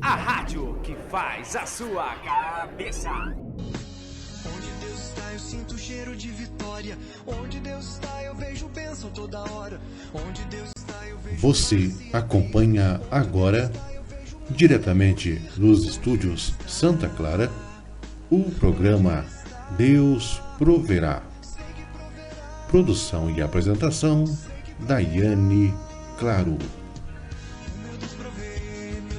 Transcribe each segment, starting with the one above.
A rádio que faz a sua cabeça. Onde Deus está, eu sinto o cheiro de vitória. Onde Deus está, eu vejo bênção toda hora. Onde Deus está, eu vejo. Você acompanha agora, diretamente nos estúdios Santa Clara, o programa Deus Proverá. Produção e apresentação, Daiane Claro. Meu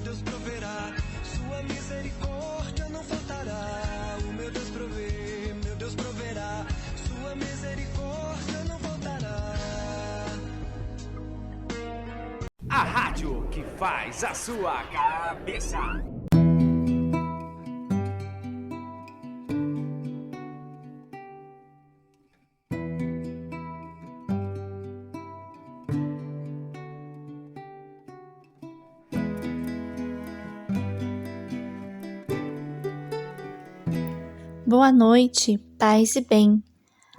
Deus proverá, sua misericórdia não faltará. O meu Deus proverá, sua misericórdia não faltará. A rádio que faz a sua cabeça. Boa noite, paz e bem.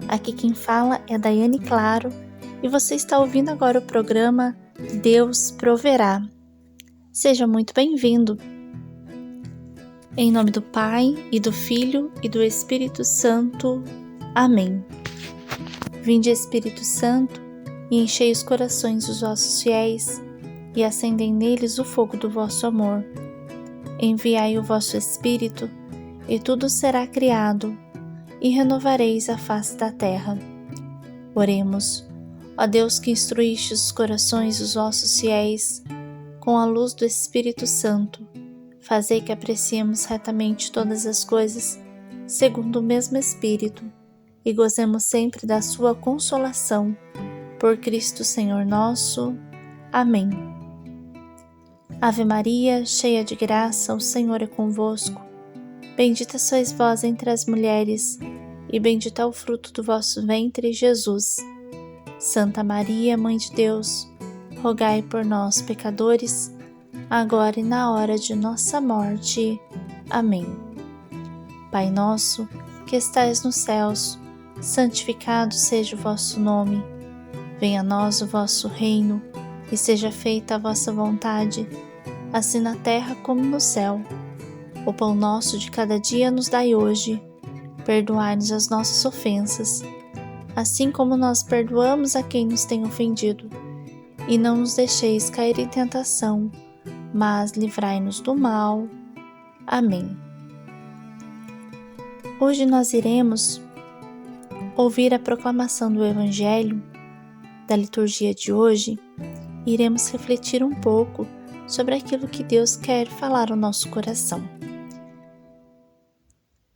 Aqui quem fala é Daiane Claro e você está ouvindo agora o programa Deus Proverá. Seja muito bem-vindo. Em nome do Pai, e do Filho, e do Espírito Santo. Amém. Vinde, Espírito Santo, e enchei os corações dos vossos fiéis, e acendei neles o fogo do vosso amor. Enviai o vosso Espírito, e tudo será criado, e renovareis a face da terra. Oremos. Ó Deus, que instruíste os corações dos vossos fiéis com a luz do Espírito Santo, fazei que apreciemos retamente todas as coisas, segundo o mesmo Espírito, e gozemos sempre da sua consolação. Por Cristo Senhor nosso. Amém. Ave Maria, cheia de graça, o Senhor é convosco. Bendita sois vós entre as mulheres, e bendito é o fruto do vosso ventre, Jesus. Santa Maria, Mãe de Deus, rogai por nós, pecadores, agora e na hora de nossa morte. Amém. Pai nosso, que estais nos céus, santificado seja o vosso nome. Venha a nós o vosso reino, e seja feita a vossa vontade, assim na terra como no céu. O pão nosso de cada dia nos dai hoje. Perdoai-nos as nossas ofensas, assim como nós perdoamos a quem nos tem ofendido. E não nos deixeis cair em tentação, mas livrai-nos do mal. Amém. Hoje nós iremos ouvir a proclamação do Evangelho da liturgia de hoje. Iremos refletir um pouco sobre aquilo que Deus quer falar ao nosso coração.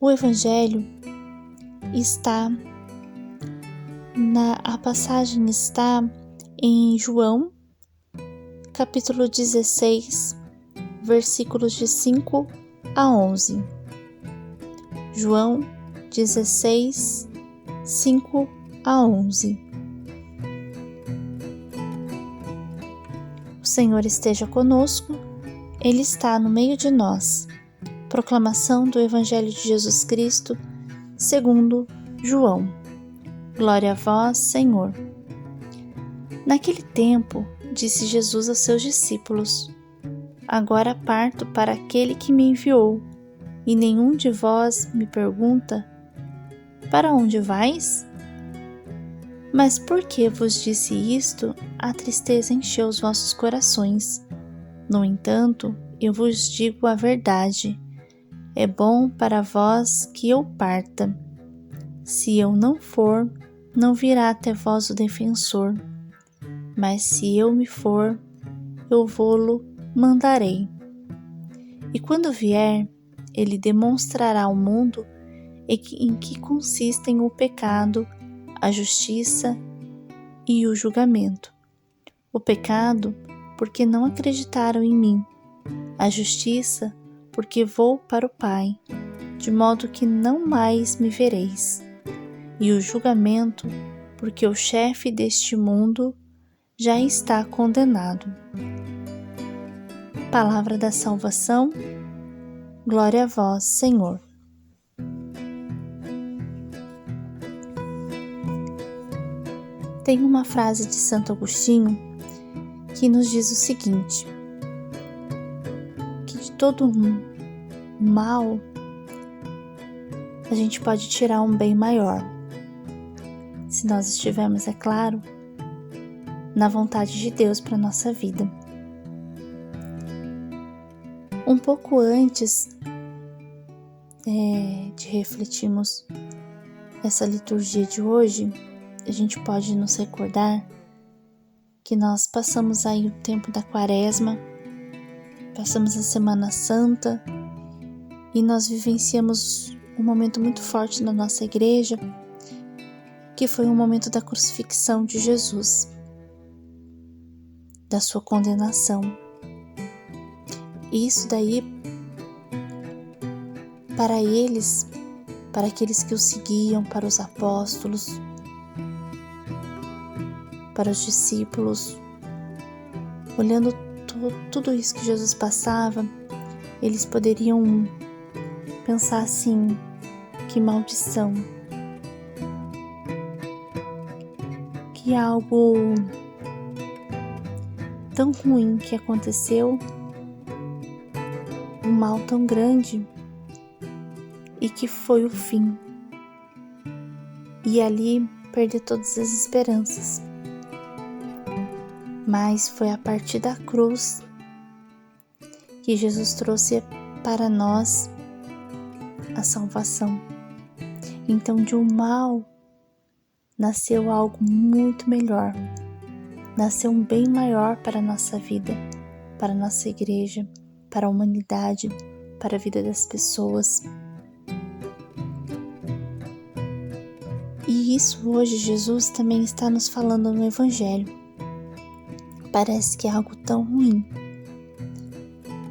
O Evangelho a passagem está em João, capítulo 16, versículos de 5 a 11. João 16, 5 a 11. O Senhor esteja conosco, Ele está no meio de nós. Proclamação do Evangelho de Jesus Cristo, segundo João. Glória a vós, Senhor. Naquele tempo, disse Jesus aos seus discípulos: Agora parto para aquele que me enviou, e nenhum de vós me pergunta: Para onde vais? Mas por que vos disse isto, a tristeza encheu os vossos corações. No entanto, eu vos digo a verdade. É bom para vós que eu parta. Se eu não for, não virá até vós o defensor. Mas se eu me for, eu vô-lo mandarei. E quando vier, ele demonstrará ao mundo em que consistem o pecado, a justiça e o julgamento. O pecado, porque não acreditaram em mim. A justiça, porque vou para o Pai, de modo que não mais me vereis. E o julgamento, porque o chefe deste mundo já está condenado. Palavra da salvação, glória a vós, Senhor. Tem uma frase de Santo Agostinho que nos diz o seguinte: que de todo mal, a gente pode tirar um bem maior. Se nós estivermos, é claro, na vontade de Deus para a nossa vida. Um pouco antes de refletirmos essa liturgia de hoje, a gente pode nos recordar que nós passamos aí o tempo da Quaresma, passamos a Semana Santa e nós vivenciamos um momento muito forte na nossa igreja, que foi o momento da crucifixão de Jesus, da sua condenação. E isso daí, para eles, para aqueles que o seguiam, para os apóstolos, para os discípulos, olhando tudo isso que Jesus passava, eles poderiam pensar assim: que maldição, que algo tão ruim que aconteceu, um mal tão grande e que foi o fim, e ali perder todas as esperanças. Mas foi a partir da cruz que Jesus trouxe para nós a salvação. Então, de um mal nasceu algo muito melhor, nasceu um bem maior para a nossa vida, para a nossa igreja, para a humanidade, para a vida das pessoas. E isso hoje Jesus também está nos falando no Evangelho. Parece que é algo tão ruim.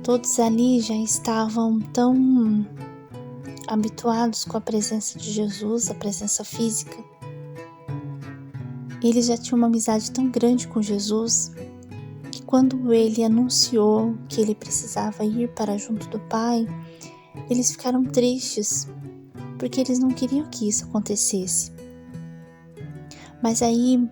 Todos ali já estavam tão habituados com a presença de Jesus, a presença física. Eles já tinham uma amizade tão grande com Jesus que quando ele anunciou que ele precisava ir para junto do Pai, eles ficaram tristes, porque eles não queriam que isso acontecesse. Mas aí,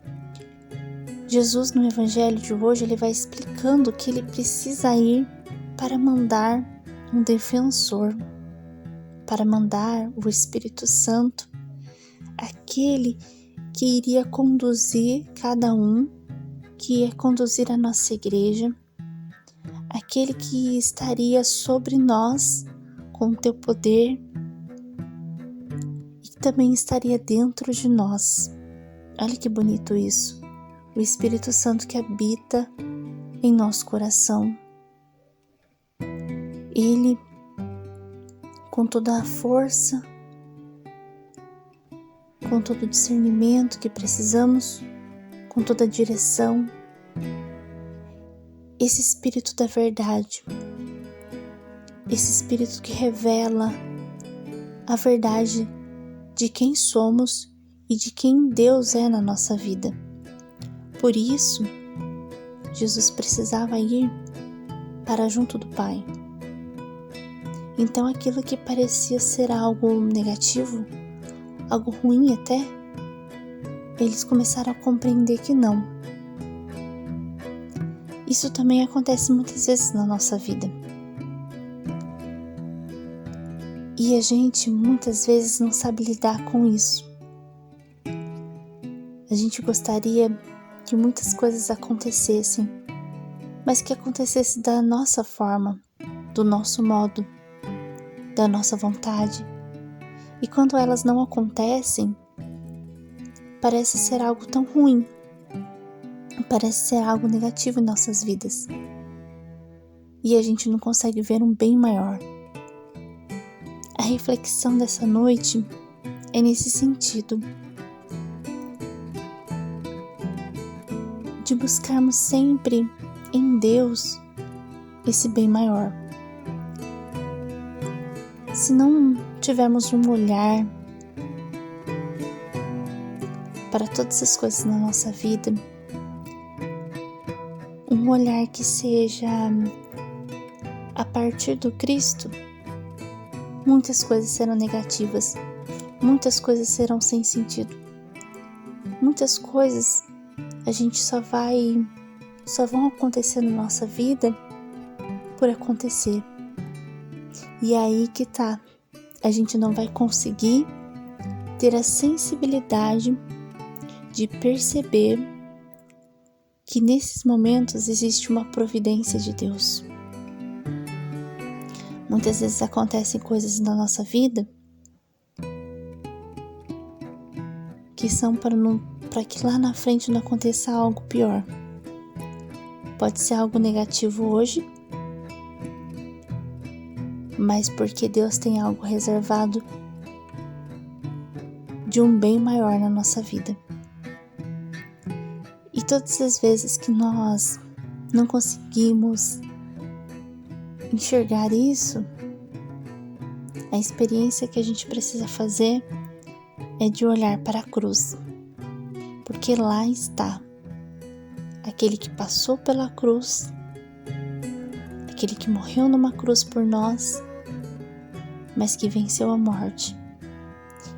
Jesus no Evangelho de hoje, ele vai explicando que ele precisa ir para mandar um defensor, para mandar o Espírito Santo, aquele que iria conduzir cada um, que ia conduzir a nossa igreja, aquele que estaria sobre nós com o teu poder e que também estaria dentro de nós. Olha que bonito isso. O Espírito Santo que habita em nosso coração. Ele, com toda a força, com todo o discernimento que precisamos, com toda a direção, esse Espírito da verdade, esse Espírito que revela a verdade de quem somos e de quem Deus é na nossa vida. Por isso, Jesus precisava ir para junto do Pai. Então aquilo que parecia ser algo negativo, algo ruim até, eles começaram a compreender que não. Isso também acontece muitas vezes na nossa vida. E a gente muitas vezes não sabe lidar com isso. A gente gostaria que muitas coisas acontecessem, mas que acontecesse da nossa forma, do nosso modo, da nossa vontade. E quando elas não acontecem, parece ser algo tão ruim, parece ser algo negativo em nossas vidas. E a gente não consegue ver um bem maior. A reflexão dessa noite é nesse sentido, de buscarmos sempre em Deus esse bem maior. Se não tivermos um olhar para todas as coisas na nossa vida, um olhar que seja a partir do Cristo, muitas coisas serão negativas, muitas coisas serão sem sentido, muitas coisas a gente só vão acontecer na nossa vida por acontecer, E é aí que tá. A gente não vai conseguir ter a sensibilidade de perceber que nesses momentos existe uma providência de Deus. Muitas vezes acontecem coisas na nossa vida que são para que lá na frente não aconteça algo pior. Pode ser algo negativo hoje, mas porque Deus tem algo reservado de um bem maior na nossa vida. E todas as vezes que nós não conseguimos enxergar isso, a experiência que a gente precisa fazer é de olhar para a cruz, porque lá está aquele que passou pela cruz, aquele que morreu numa cruz por nós, mas que venceu a morte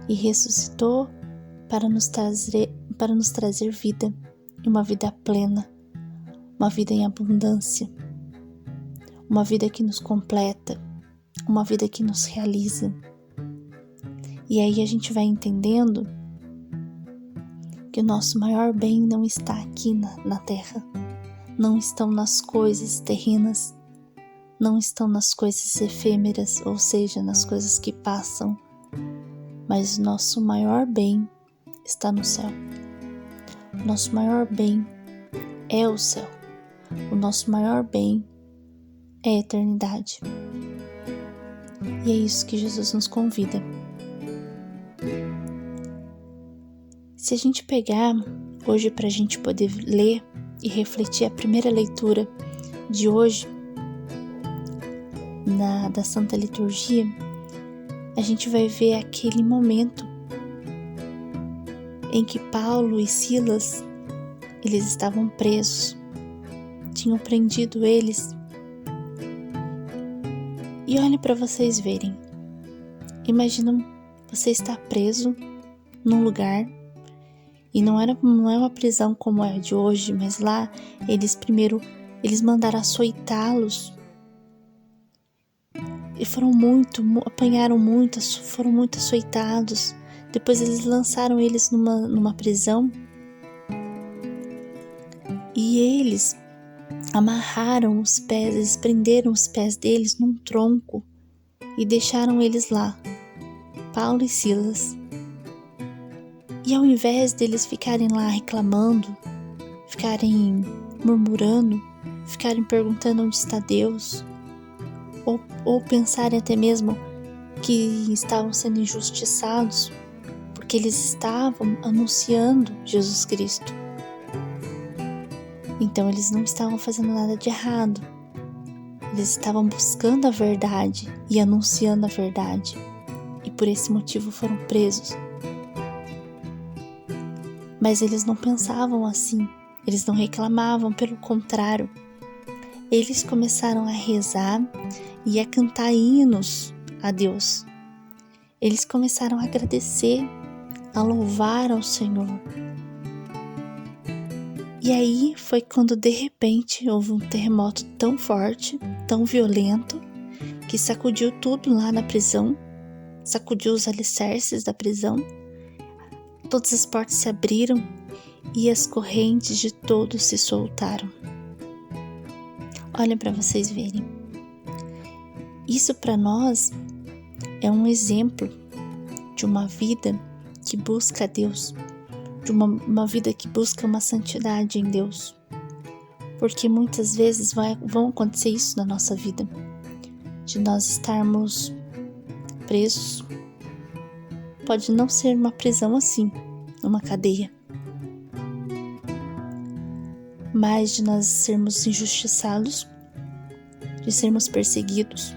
e ressuscitou para nos trazer vida, e uma vida plena, uma vida em abundância, uma vida que nos completa, uma vida que nos realiza. E aí a gente vai entendendo que o nosso maior bem não está aqui na terra, não estão nas coisas terrenas, não estão nas coisas efêmeras, ou seja, nas coisas que passam, mas o nosso maior bem está no céu. O nosso maior bem é o céu. O nosso maior bem é a eternidade. E é isso que Jesus nos convida. Se a gente pegar hoje para a gente poder ler e refletir a primeira leitura de hoje, da Santa Liturgia, a gente vai ver aquele momento em que Paulo e Silas, eles estavam presos, tinham prendido eles. E olhem para vocês verem, imaginam você estar preso num lugar, e não é uma prisão como é a de hoje, mas lá eles mandaram açoitá-los, e apanharam muito, foram muito açoitados. Depois eles lançaram eles numa prisão, e eles amarraram os pés, eles prenderam os pés deles num tronco e deixaram eles lá, Paulo e Silas. E ao invés deles ficarem lá reclamando, ficarem murmurando, ficarem perguntando onde está Deus, ou pensarem até mesmo que estavam sendo injustiçados, porque eles estavam anunciando Jesus Cristo. Então eles não estavam fazendo nada de errado. Eles estavam buscando a verdade e anunciando a verdade. E por esse motivo foram presos. Mas eles não pensavam assim. Eles não reclamavam, pelo contrário. Eles começaram a rezar e a cantar hinos a Deus. Eles começaram a agradecer, a louvar ao Senhor. E aí foi quando de repente houve um terremoto tão forte, tão violento, que sacudiu tudo lá na prisão, sacudiu os alicerces da prisão, todas as portas se abriram e as correntes de todos se soltaram. Olhem para vocês verem. Isso para nós é um exemplo de uma vida que busca a Deus, de uma vida que busca uma santidade em Deus. Porque muitas vezes vão acontecer isso na nossa vida, de nós estarmos presos. Pode não ser uma prisão assim, uma cadeia, mas de nós sermos injustiçados, de sermos perseguidos.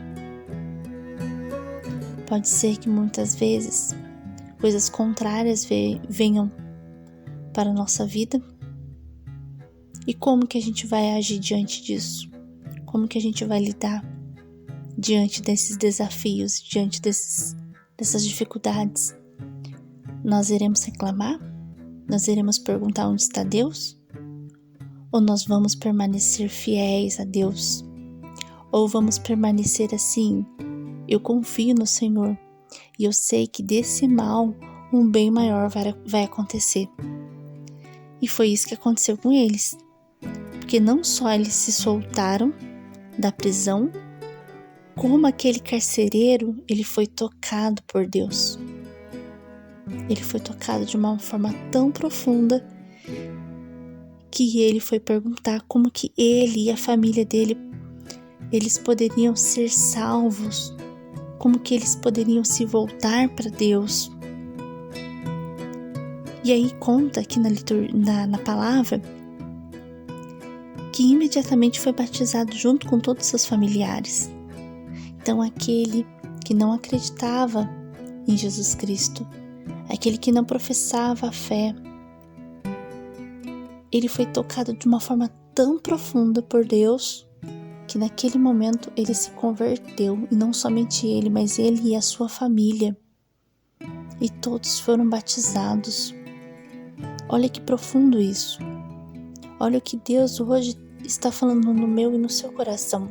Pode ser que muitas vezes coisas contrárias venham para a nossa vida. E como que a gente vai agir diante disso? Como que a gente vai lidar diante desses desafios, diante dessas dificuldades? Nós iremos reclamar? Nós iremos perguntar onde está Deus? Ou nós vamos permanecer fiéis a Deus? Ou vamos permanecer assim, Eu confio no Senhor e eu sei que desse mal um bem maior vai acontecer. E foi isso que aconteceu com eles, porque não só eles se soltaram da prisão, como aquele carcereiro, ele foi tocado por Deus. Ele foi tocado de uma forma tão profunda que ele foi perguntar como que ele e a família dele, eles poderiam ser salvos, como que eles poderiam se voltar para Deus. E aí conta aqui na palavra que imediatamente foi batizado junto com todos os seus familiares. Então aquele que não acreditava em Jesus Cristo, aquele que não professava a fé, ele foi tocado de uma forma tão profunda por Deus que naquele momento ele se converteu, e não somente ele, mas ele e a sua família, e todos foram batizados. Olha que profundo isso. Olha o que Deus hoje está falando no meu e no seu coração,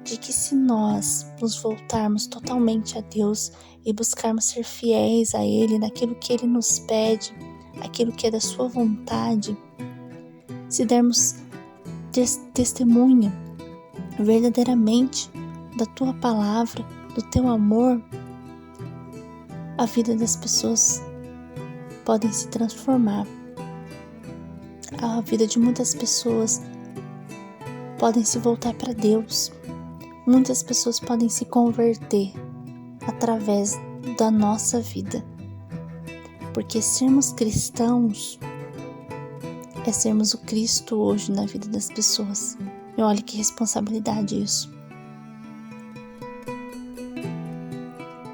de que se nós nos voltarmos totalmente a Deus e buscarmos ser fiéis a Ele naquilo que Ele nos pede, aquilo que é da sua vontade, se dermos testemunho verdadeiramente da tua palavra, do teu amor, a vida das pessoas podem se transformar. A vida de muitas pessoas podem se voltar para Deus. Muitas pessoas podem se converter através da nossa vida. Porque sermos cristãos é sermos o Cristo hoje na vida das pessoas. E olha que responsabilidade isso.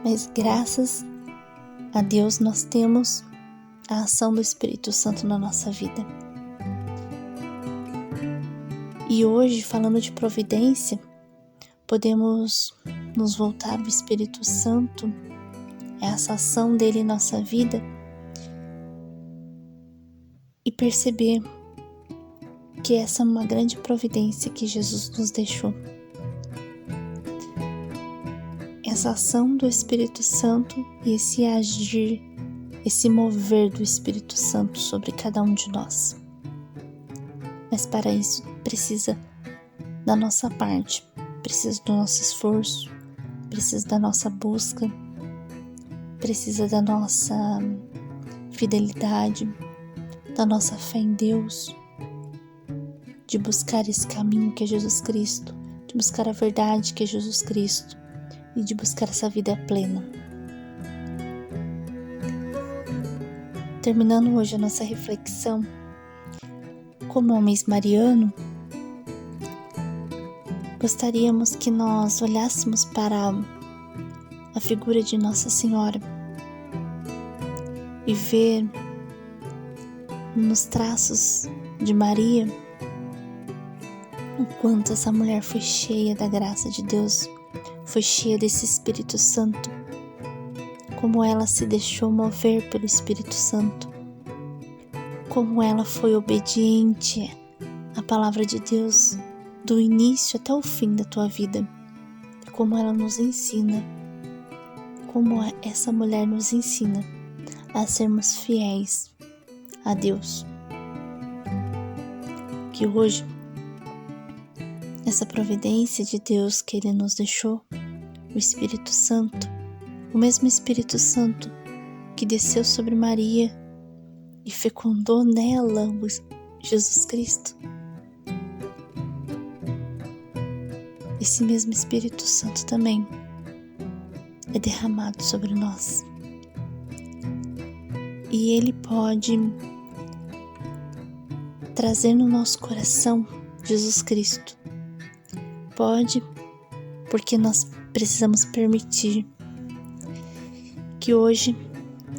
Mas graças a Deus nós temos a ação do Espírito Santo na nossa vida. E hoje, falando de providência, podemos nos voltar ao Espírito Santo, essa ação dele em nossa vida, e perceber que essa é uma grande providência que Jesus nos deixou. Essa ação do Espírito Santo e esse agir, esse mover do Espírito Santo sobre cada um de nós. Mas para isso precisa da nossa parte, precisa do nosso esforço, precisa da nossa busca, precisa da nossa fidelidade, da nossa fé em Deus, de buscar esse caminho que é Jesus Cristo, de buscar a verdade que é Jesus Cristo e de buscar essa vida plena. Terminando hoje a nossa reflexão, como é o mês mariano, gostaríamos que nós olhássemos para a figura de Nossa Senhora e ver nos traços de Maria o quanto essa mulher foi cheia da graça de Deus, foi cheia desse Espírito Santo, como ela se deixou mover pelo Espírito Santo, como ela foi obediente à palavra de Deus do início até o fim da tua vida, como ela nos ensina, como essa mulher nos ensina a sermos fiéis a Deus. Que hoje essa providência de Deus que Ele nos deixou, o Espírito Santo, o mesmo Espírito Santo que desceu sobre Maria e fecundou nela Jesus Cristo, esse mesmo Espírito Santo também é derramado sobre nós. E Ele pode trazer no nosso coração Jesus Cristo. Pode, porque nós precisamos permitir que hoje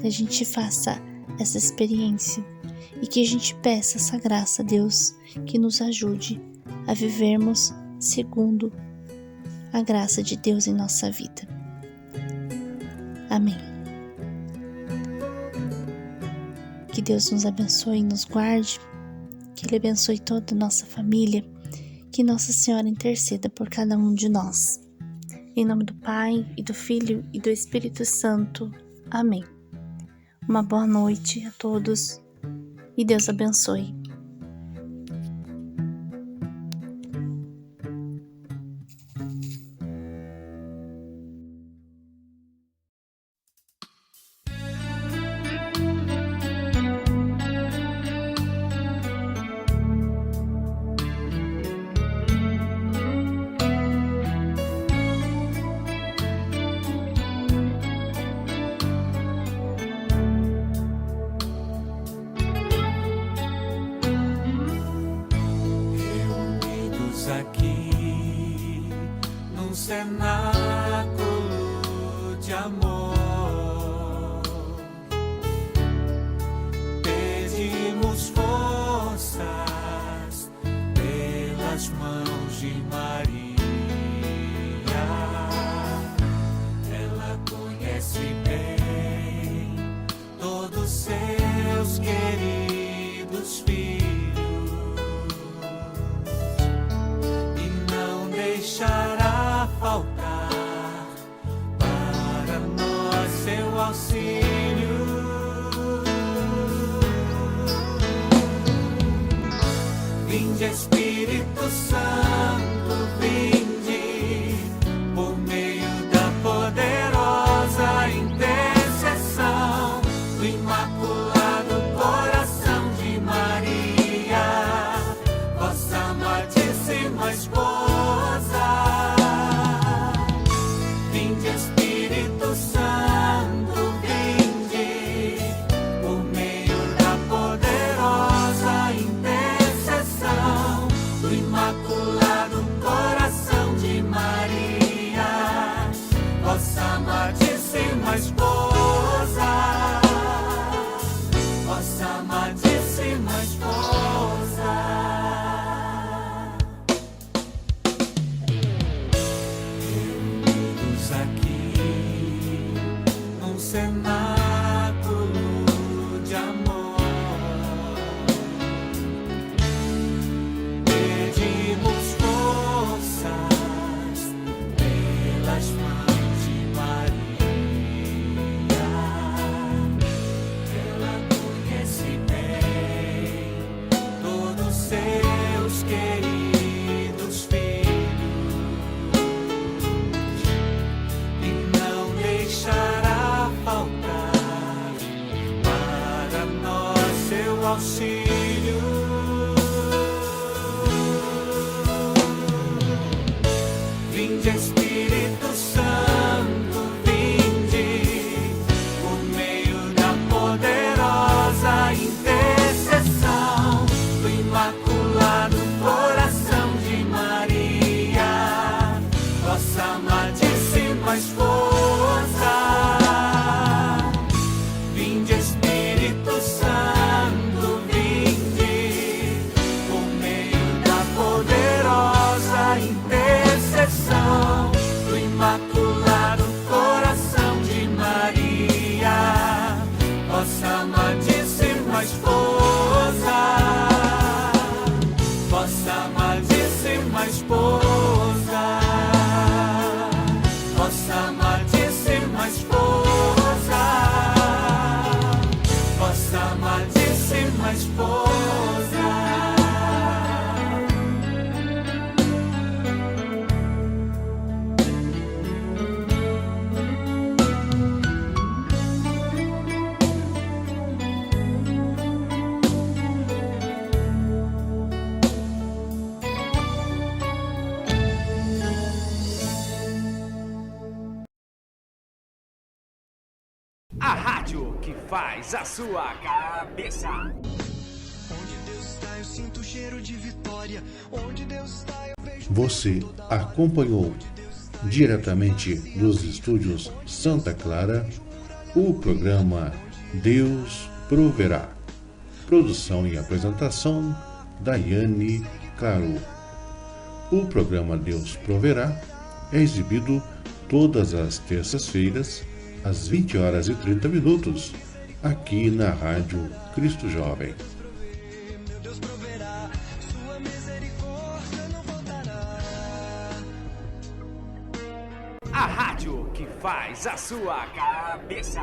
a gente faça essa experiência e que a gente peça essa graça a Deus que nos ajude a vivermos segundo a graça de Deus em nossa vida. Amém. Que Deus nos abençoe e nos guarde, que Ele abençoe toda a nossa família, que Nossa Senhora interceda por cada um de nós. Em nome do Pai, e do Filho, e do Espírito Santo. Amém. Uma boa noite a todos e Deus abençoe. Aqui num cenáculo de amor, pedimos forças pelas mãos de Maria. Ela conhece bem todos seus queridos filhos, deixará faltar para nós seu auxílio. Vinde, Espírito Santo, vinde, por meio da poderosa intercessão do Imaculado Coração de Maria, vossa amadíssima esposa. Cenáculo de amor, pedimos forças pelas mãos de Maria. Ela conhece bem todos seus queridos filhos e não deixará faltar para nós seu auxílio. Vinde, Espírito Santo, vinde, por meio da poderosa intercessão do Imaculado Coração de Maria, vossa amadíssima esposa. Do Imaculado Coração de Maria, vossa amadíssima esposa, vossa amadíssima esposa, vossa amadíssima esposa, vossa amadíssima esposa. A rádio que faz a sua cabeça. Onde Deus está, eu sinto o cheiro de vitória. Onde Deus está, eu vejo. Você acompanhou diretamente dos estúdios Santa Clara o programa Deus Proverá. Produção e apresentação Daiane Claro. O programa Deus Proverá é exibido todas as terças-feiras às 20h30, aqui na Rádio Cristo Jovem. a rádio que faz a sua cabeça.